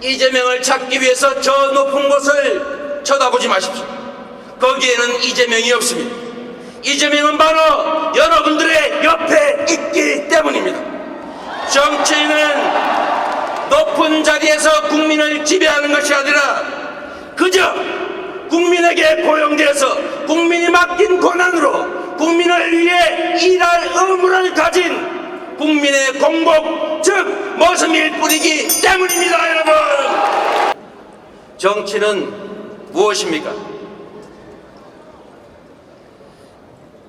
이재명을 찾기 위해서 저 높은 곳을 쳐다보지 마십시오. 거기에는 이재명이 없습니다. 이재명은 바로 여러분들의 옆에 있기 때문입니다. 정치인은 높은 자리에서 국민을 지배하는 것이 아니라 그저 국민에게 고용되어서 국민이 맡긴 권한으로 국민을 위해 일할 의무를 가진 국민의 공복, 즉 모습일 뿐이기 때문입니다. 여러분, 정치는 무엇입니까?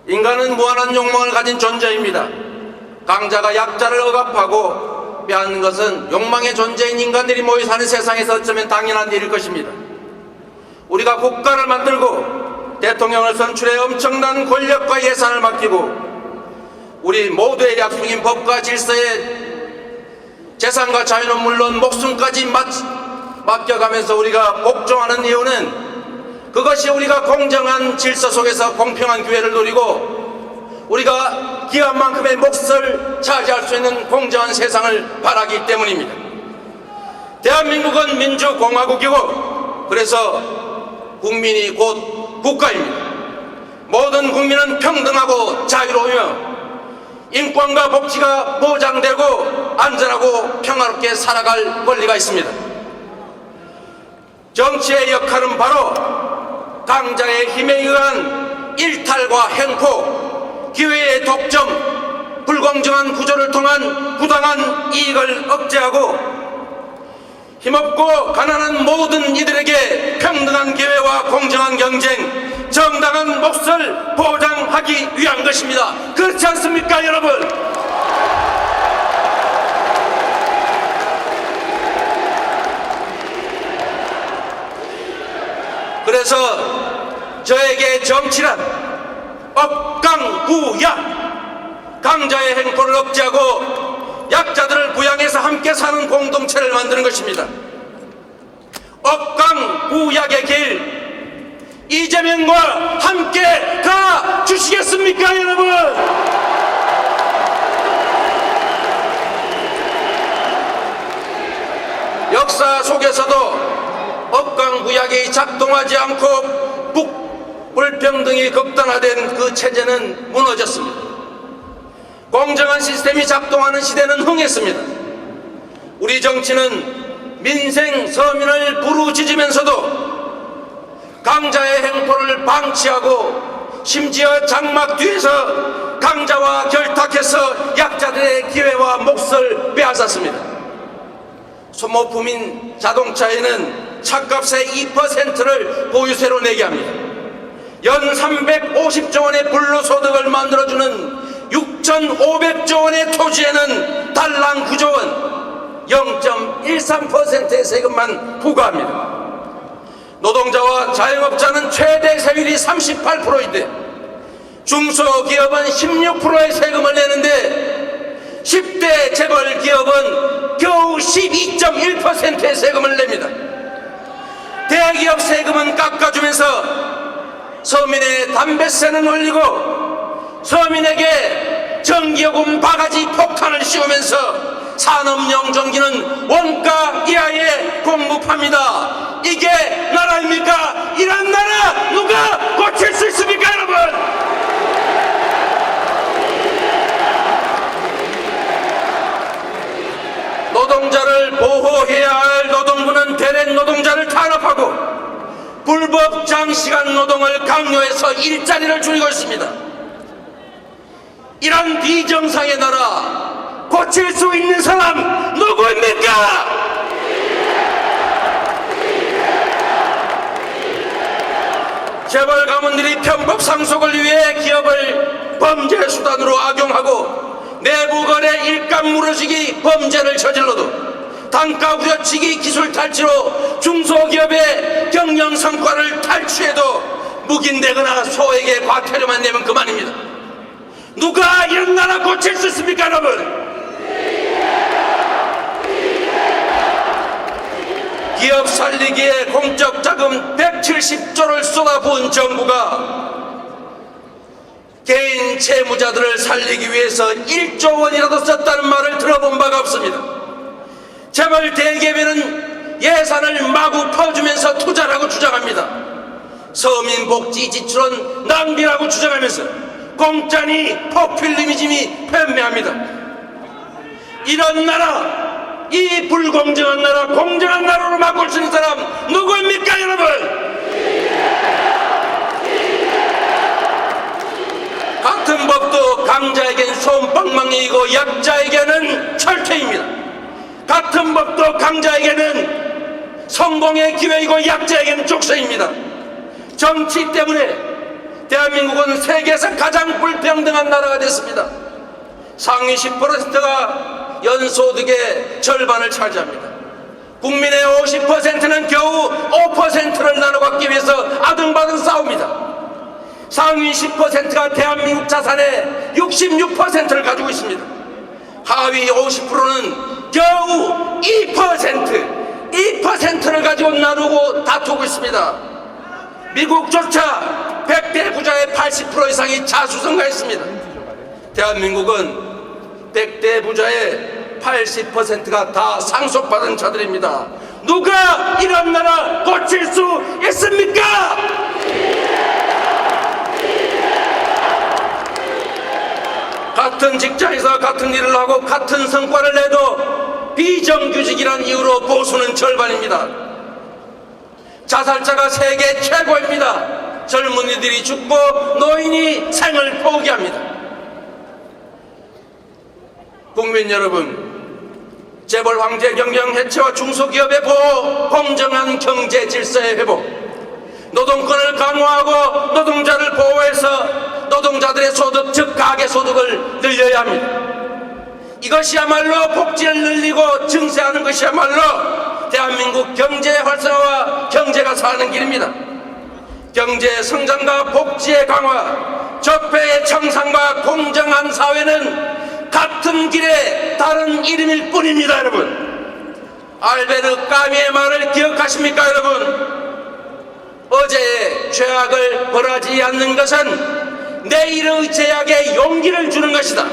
인간은 무한한 욕망을 가진 존재입니다. 강자가 약자를 억압하고 빼앗는 것은 욕망의 존재인 인간들이 모여 사는 세상에서 어쩌면 당연한 일일 것입니다. 우리가 국가를 만들고 대통령을 선출해 엄청난 권력과 예산을 맡기고 우리 모두의 약속인 법과 질서에 재산과 자유는 물론 목숨까지 맡겨가면서 우리가 복종하는 이유는 그것이 우리가 공정한 질서 속에서 공평한 기회를 누리고 우리가 기한 만큼의 몫을 차지할 수 있는 공정한 세상을 바라기 때문입니다. 대한민국은 민주공화국이고 그래서 국민이 곧 국가입니다. 모든 국민은 평등하고 자유로우며 인권과 복지가 보장되고 안전하고 평화롭게 살아갈 권리가 있습니다. 정치의 역할은 바로 강자의 힘에 의한 일탈과 횡포, 기회의 독점, 불공정한 구조를 통한 부당한 이익을 억제하고 힘없고 가난한 모든 이들에게 평등한 기회와 공정한 경쟁, 정당한 몫을 보장하기 위한 것입니다. 그렇지 않습니까, 여러분? 그래서 저에게 정치란 억강구약, 강자의 행포를 억제하고 약자들을 부양해서 함께 사는 공동체를 만드는 것입니다. 억강구약의 길 이재명과 함께 가 주시겠습니까, 여러분? 역사 속에서도 억강구약이 작동하지 않고 불평등이 극단화된 그 체제는 무너졌습니다. 공정한 시스템이 작동하는 시대는 흥했습니다. 우리 정치는 민생 서민을 부르짖으면서도 강자의 행포를 방치하고 심지어 장막 뒤에서 강자와 결탁해서 약자들의 기회와 몫을 빼앗았습니다. 소모품인 자동차에는 차값의 2%를 보유세로 내게 합니다. 연 350조 원의 불로소득을 만들어주는 6,500조 원의 토지에는 달랑 9조 원 0.13%의 세금만 부과합니다. 노동자와 자영업자는 최대 세율이 38%인데 중소기업은 16%의 세금을 내는데 10대 재벌 기업은 겨우 12.1%의 세금을 냅니다. 대기업 세금은 깎아주면서 서민의 담배세는 올리고 서민에게 전기요금 바가지 폭탄을 씌우면서 산업용전기는 원가 이하에 공급합니다. 이게 나라입니까? 이런 나라 누가 고칠 수 있습니까, 여러분? 노동자를 보호해야 할 노동부는 대량 노동자를 탄압하고 불법 장시간 노동을 강요해서 일자리를 줄이고 있습니다. 이런 비정상의 나라 고칠 수 있는 사람 누구입니까? 재벌 가문들이 편법 상속을 위해 기업을 범죄 수단으로 악용하고 내부 거래 일감 무너지기 범죄를 저질러도 단가 우려치기 기술 탈취로 중소기업의 경영 성과를 탈취해도 묵인되거나 소액의 과태료만 내면 그만입니다. 누가 이런 나라 고칠 수 있습니까, 여러분? 기업 살리기에 공적 자금 170조를 쏟아부은 정부가 개인 채무자들을 살리기 위해서 1조 원이라도 썼다는 말을 들어본 바가 없습니다. 재벌 대기업에는 예산을 마구 퍼주면서 투자라고 주장합니다. 서민복지 지출은 낭비라고 주장하면서 공짜니 포퓰리즘이 편매합니다. 이런 나라, 이 불공정한 나라 공정한 나라로 바꿀 수 있는 사람 누구입니까 여러분? 같은 법도 강자에겐 솜방망이이고 약자에게는 철퇴입니다. 같은 법도 강자에게는 성공의 기회이고 약자에게는 족쇄입니다. 정치 때문에 대한민국은 세계에서 가장 불평등한 나라가 됐습니다. 상위 10%가 연소득의 절반을 차지합니다. 국민의 50%는 겨우 5%를 나눠 갖기 위해서 아등바등 싸웁니다. 상위 10%가 대한민국 자산의 66%를 가지고 있습니다. 하위 50%는 겨우 2%를 가지고 나누고 다투고 있습니다. 미국조차 100대 부자의 80% 이상이 자수성가했습니다. 대한민국은 100대 부자의 80%가 다 상속받은 자들입니다. 누가 이런 나라 고칠 수 있습니까? 같은 직장에서 같은 일을 하고 같은 성과를 내도 비정규직이란 이유로 보수는 절반입니다. 자살자가 세계 최고입니다. 젊은이들이 죽고 노인이 생을 포기합니다. 국민 여러분, 재벌 황제 경영 해체와 중소기업의 보호, 공정한 경제 질서의 회복, 노동권을 강화하고 노동자를 보호해서 노동자들의 소득, 즉 가계소득을 늘려야 합니다. 이것이야말로 복지를 늘리고 증세하는 것이야말로 대한민국 경제 활성화와 경제가 사는 길입니다. 경제 성장과 복지의 강화, 적폐의 청산과 공정한 사회는 같은 길의 다른 이름일 뿐입니다. 여러분, 알베르 까미의 말을 기억하십니까 여러분? 어제의 죄악을 벌하지 않는 것은 내일의 죄악에 용기를 주는 것이다.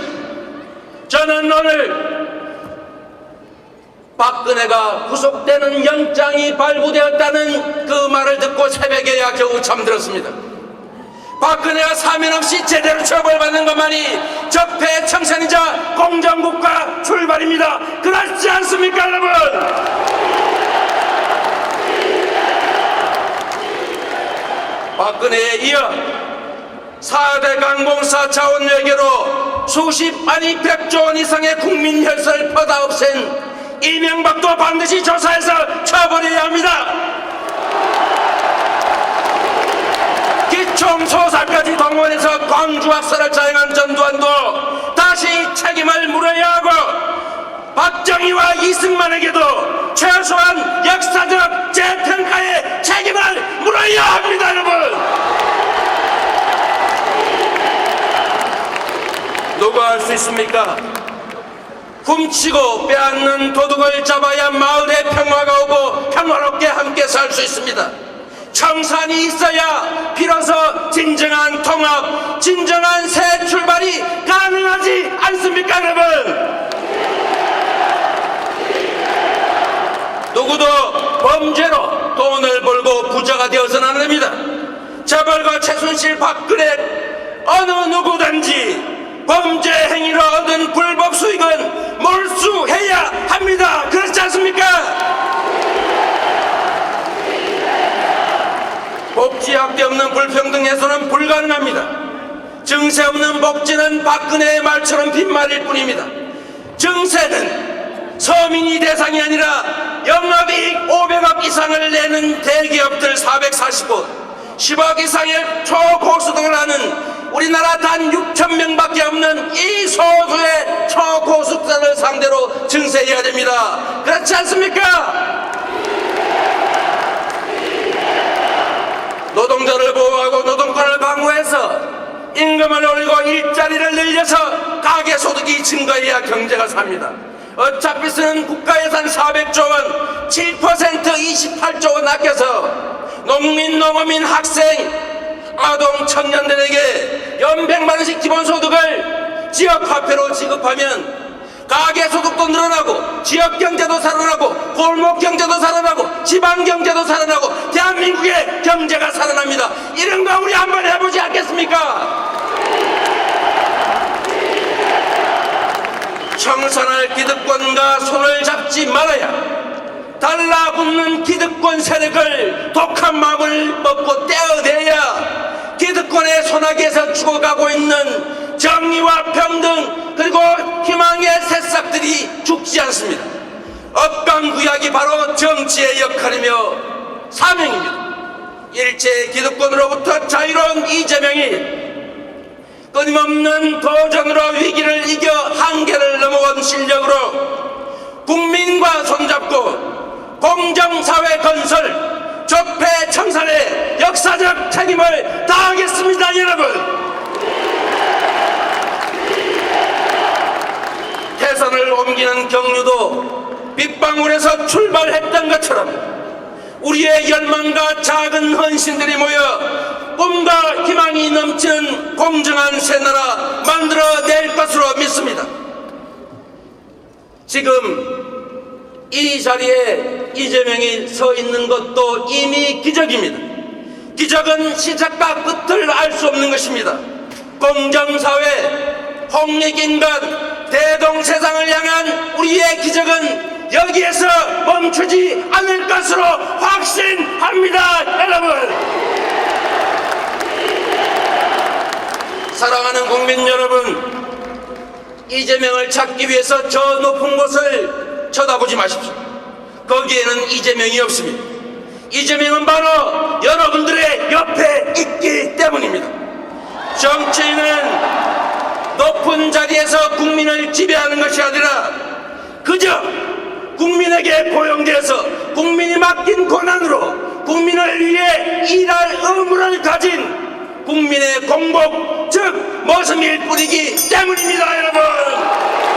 저는 오늘 박근혜가 구속되는 영장이 발부되었다는 그 말을 듣고 새벽에야 겨우 잠들었습니다. 박근혜가 사면 없이 제대로 처벌받는 것만이 적폐 청산이자 공정국가 출발입니다. 그렇지 않습니까 여러분? 박근혜에 이어 4대 강공 4차원 외교로 수십 아니 100조 원 이상의 국민 혈세를 퍼다 없앤 이명박도 반드시 조사해서 처벌해야 합니다. 기총소사까지 동원해서 광주 학살을 자행한 전두환도 다시 책임을 물어야 하고 박정희와 이승만에게도 최소한 역사적 재평가의 책임을 물어야 합니다. 여러분, 누가 할 수 있습니까? 훔치고 빼앗는 도둑을 잡아야 마을에 평화가 오고 평화롭게 함께 살 수 있습니다. 청산이 있어야 비로소 진정한 통합, 진정한 새 출발이 가능하지 않습니까 여러분? 누구도 범죄로 돈을 벌고 부자가 되어서는 안 됩니다. 재벌과 최순실, 박근혜 어느 누구든지 범죄 행위로 얻은 불법 수익은 몰수해야 합니다. 그렇지 않습니까? 복지 학대 없는 불평등 해소는 불가능합니다. 증세 없는 복지는 박근혜의 말처럼 빈말일 뿐입니다. 증세는 서민이 대상이 아니라 영업이익 500억 이상을 내는 대기업들 440곳, 10억 이상의 초고소득을 하는 우리나라 단 6,000명밖에 없는 이 소수의 초고소득자를 상대로 증세해야 됩니다. 그렇지 않습니까? 노동자를 보호하고 노동권을 강화해서 임금을 올리고 일자리를 늘려서 가계소득이 증가해야 경제가 삽니다. 어차피 쓰는 국가예산 400조 원, 7% 28조 원 아껴서 농민, 농어민, 학생, 아동, 청년들에게 연 100만 원씩 기본소득을 지역화폐로 지급하면 가계소득도 늘어나고 지역경제도 살아나고 골목경제도 살아나고 지방경제도 살아나고 대한민국의 경제가 살아납니다. 이런 거 우리 한번 해보지 않겠습니까? 청산할 기득권과 손을 잡지 말아야 달라붙는 기득권 세력을 독한 마음을 먹고 떼어내야 기득권의 소나기에서 죽어가고 있는 정의와 평등 그리고 희망의 새싹들이 죽지 않습니다. 억강구약이 바로 정치의 역할이며 사명입니다. 일제의 기득권으로부터 자유로운 이재명이 끊임없는 도전으로 위기를 이겨 한계를 넘어온 실력으로 국민과 손잡고 공정사회 건설, 적폐 청산의 역사적 책임을 다하겠습니다, 여러분. 태산을 옮기는 경류도 빗방울에서 출발했던 것처럼 우리의 열망과 작은 헌신들이 모여 꿈과 희망이 넘치는 공정한 새나라 만들어낼 것으로 믿습니다. 지금 이 자리에 이재명이 서 있는 것도 이미 기적입니다. 기적은 시작과 끝을 알 수 없는 것입니다. 공정사회, 홍익인간, 대동세상을 향한 우리의 기적은 여기에서 멈추지 않을 것으로 확신합니다, 여러분. 사랑하는 국민 여러분, 이재명을 찾기 위해서 저 높은 곳을 쳐다보지 마십시오. 거기에는 이재명이 없습니다. 이재명은 바로 여러분들의 옆에 있기 때문입니다. 정치인은 높은 자리에서 국민을 지배하는 것이 아니라 그저 국민에게 고용되어서 국민이 맡긴 권한으로 국민을 위해 일할 의무를 가진 국민의 공복, 즉 모성일 뿐이기 때문입니다, 여러분.